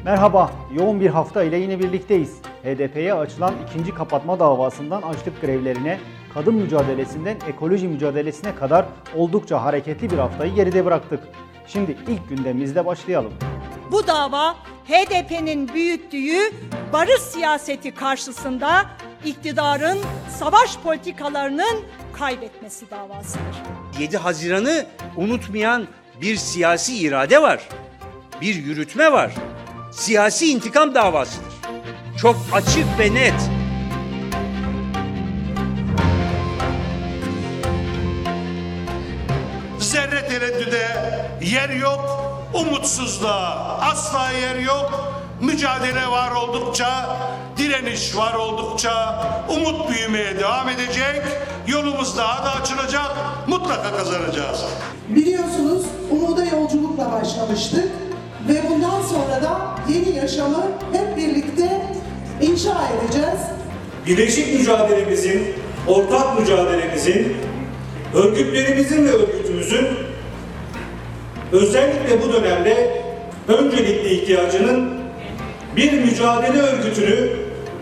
Merhaba, yoğun bir hafta ile yine birlikteyiz. HDP'ye açılan ikinci kapatma davasından açlık grevlerine, kadın mücadelesinden ekoloji mücadelesine kadar oldukça hareketli bir haftayı geride bıraktık. Şimdi ilk gündemimizle başlayalım. Bu dava HDP'nin büyüttüğü barış siyaseti karşısında iktidarın savaş politikalarının kaybetmesi davasıdır. 7 Haziran'ı unutmayan bir siyasi irade var. Bir yürütme var. Siyasi intikam davasıdır. Çok açık ve net. Zerre tereddüde yer yok, umutsuzluğa asla yer yok. Mücadele var oldukça, direniş var oldukça umut büyümeye devam edecek. Yolumuz daha da açılacak, mutlaka kazanacağız. Biliyorsunuz umuda yolculukla başlamıştık ve bundan sonra da yeni yaşamı hep birlikte inşa edeceğiz. Birleşik mücadelemizin, ortak mücadelemizin, örgütlerimizin ve örgütümüzün özellikle bu dönemde öncelikle ihtiyacının bir mücadele örgütünü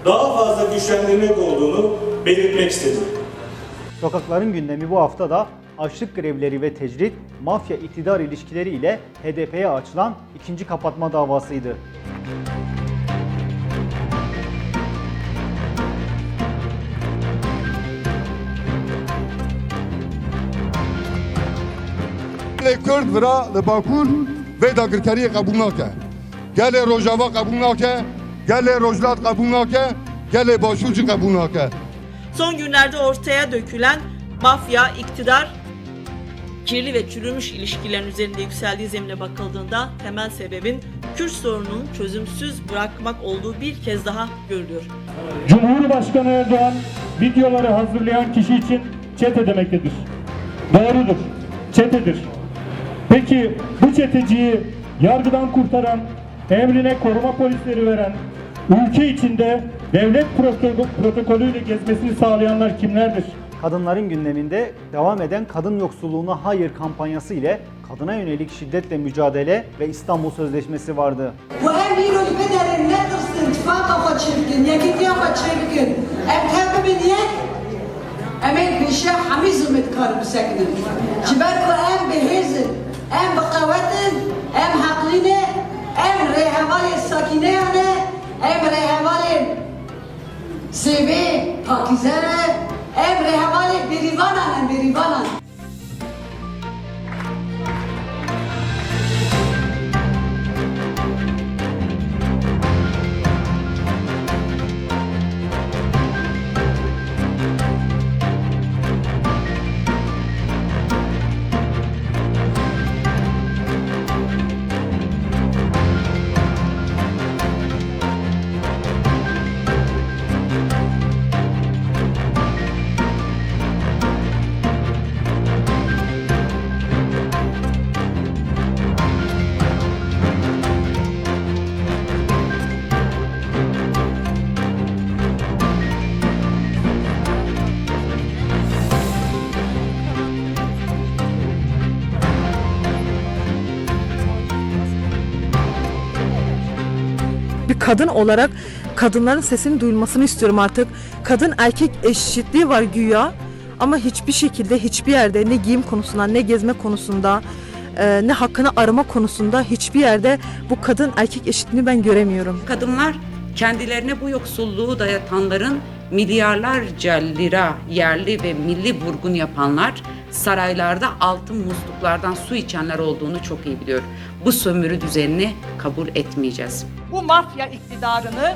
daha fazla güçlendirmek olduğunu belirtmek istedim. Sokakların gündemi bu hafta da açlık grevleri ve tecrit, mafya-iktidar ilişkileri ile HDP'ye açılan ikinci kapatma davasıydı. Les Kurdes vra le Bakur ve dagirkariye kabul nake. Gele Rojava kabul nake, gele Rojlat kabul nake, gele Başucu kabul nake. Son günlerde ortaya dökülen mafya, iktidar, kirli ve çürümüş ilişkilerin üzerinde yükseldiği zemine bakıldığında temel sebebin Kürt sorununun çözümsüz bırakmak olduğu bir kez daha görülüyor. Cumhurbaşkanı Erdoğan videoları hazırlayan kişi için çete demektedir. Doğrudur, çetedir. Peki bu çeteciyi yargıdan kurtaran, emrine koruma polisleri veren, ülke içinde devlet protokolüyle gezmesini sağlayanlar kimlerdir? Kadınların gündeminde devam eden kadın yoksulluğuna hayır kampanyası ile kadına yönelik şiddetle mücadele ve İstanbul Sözleşmesi vardı. Bu hem bir ülkelerin ne kırsın, tifaka façırgın, yakitiya façırgın, em tebbi niyek, emek beşe hamizmet karı sekinin. Ciber bu em behezin, em bakavetin, em hakline, em rehevali sakineyane, em rehevali sevi pakizere, em rehevali birivanan. Bir kadın olarak kadınların sesinin duyulmasını istiyorum artık. Kadın erkek eşitliği var güya ama hiçbir şekilde hiçbir yerde ne giyim konusunda ne gezme konusunda ne hakkını arama konusunda hiçbir yerde bu kadın erkek eşitliğini ben göremiyorum. Kadınlar kendilerine bu yoksulluğu dayatanların milyarlarca lira yerli ve milli vurgun yapanlar, saraylarda altın musluklardan su içenler olduğunu çok iyi biliyor. Bu sömürü düzenini kabul etmeyeceğiz. Bu mafya iktidarını,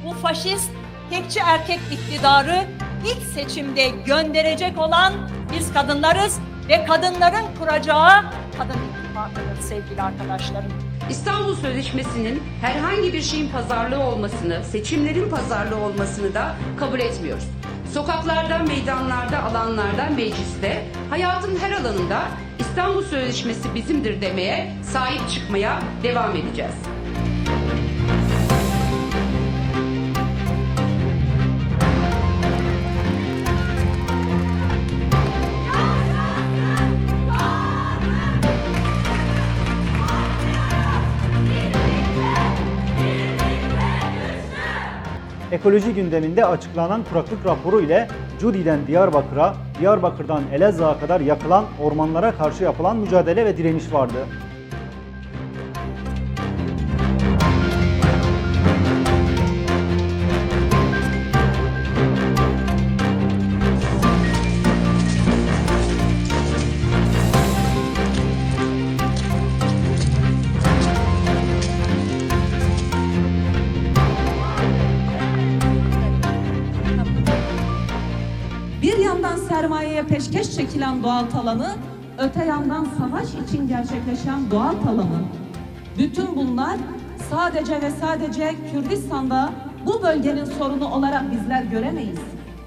bu faşist tekçi erkek iktidarı ilk seçimde gönderecek olan biz kadınlarız ve kadınların kuracağı kadın ittifakıdır sevgili arkadaşlarım. İstanbul Sözleşmesi'nin herhangi bir şeyin pazarlığı olmasını, seçimlerin pazarlığı olmasını da kabul etmiyoruz. Sokaklarda, meydanlarda, alanlarda, mecliste, hayatın her alanında İstanbul Sözleşmesi bizimdir demeye, sahip çıkmaya devam edeceğiz. ekoloji gündeminde açıklanan kuraklık raporu ile Cudi'den Diyarbakır'a, Diyarbakır'dan Elazığ'a kadar yakılan ormanlara karşı yapılan mücadele ve direniş vardı. Bir yandan sermayeye peşkeş çekilen doğal talanı, öte yandan savaş için gerçekleşen doğal talanı. Bütün bunlar sadece ve sadece Kürdistan'da bu bölgenin sorunu olarak bizler göremeyiz.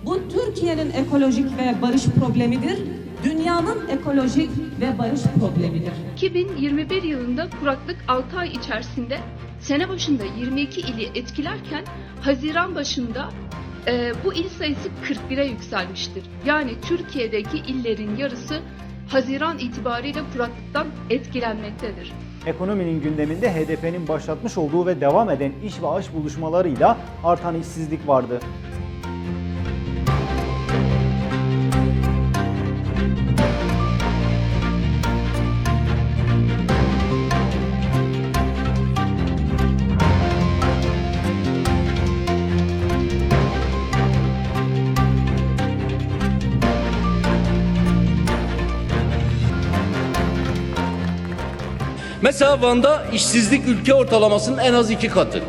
Bu Türkiye'nin ekolojik ve barış problemidir. Dünyanın ekolojik ve barış problemidir. 2021 yılında kuraklık 6 ay içerisinde sene başında 22 ili etkilerken Haziran başında bu il sayısı 41'e yükselmiştir. Yani Türkiye'deki illerin yarısı Haziran itibariyle kuraklıktan etkilenmektedir. Ekonominin gündeminde HDP'nin başlatmış olduğu ve devam eden iş ve aş buluşmalarıyla artan işsizlik vardı. Mesela Van'da işsizlik ülke ortalamasının en az 2 katı.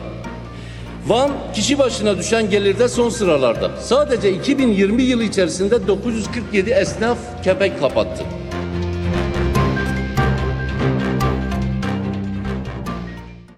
Van kişi başına düşen gelirde son sıralarda. Sadece 2020 yılı içerisinde 947 esnaf kepenk kapattı.